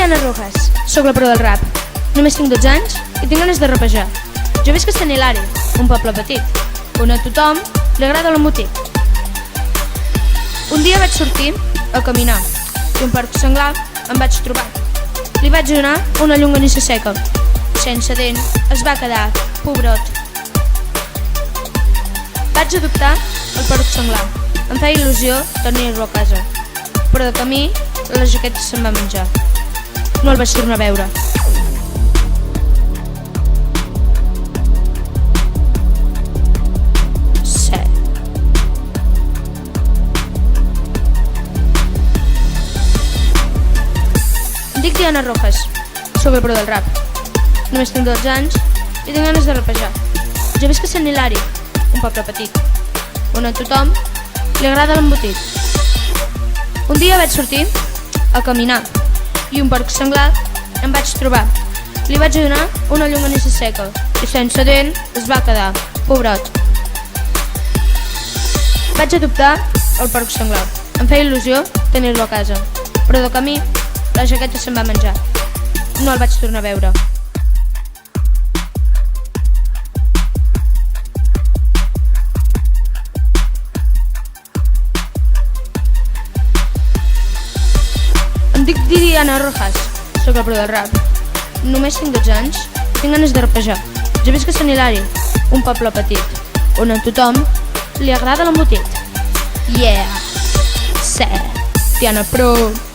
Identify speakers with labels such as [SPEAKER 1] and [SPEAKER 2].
[SPEAKER 1] Diana Rojas, sóc la pro del rap. Només tinc 12 anys i tinc ganes de rapejar. Jo visc a Sant Hilari, un poble petit, on a tothom li agrada l'embotit. Un dia vaig sortir a caminar i un porc senglar em vaig trobar. Li vaig donar una llonganissa seca. Sense dent es va quedar, pobrot. Vaig adoptar el porc senglar. Em feia il·lusió tenir-lo a casa, però de camí la jaqueta se'n va menjar. No el vaig tornar a veure. Sí. Em dic Diana Rojas, sóc el pro del rap. Només tinc 12 anys i tinc ganes de rapejar. Jo visc a Sant Hilari, un poble petit, on a tothom li agrada l'embotit. Un dia vaig sortir a caminar i un porc senglar em vaig trobar. Li vaig donar una llonganissa seca i sense dent es va quedar, pobrot. Vaig adoptar el porc senglar. Em feia il·lusió tenir-lo a casa, però de camí la jaqueta se'n va menjar. No el vaig tornar a veure. Em dic Diana Rojas, sóc el pro del rap. Només tinc 12 anys, tinc ganes de rapejar. Jo visc a Sant Hilari, un poble petit, on a tothom li agrada l'embotit. Yeah! Sí, Diana Pro!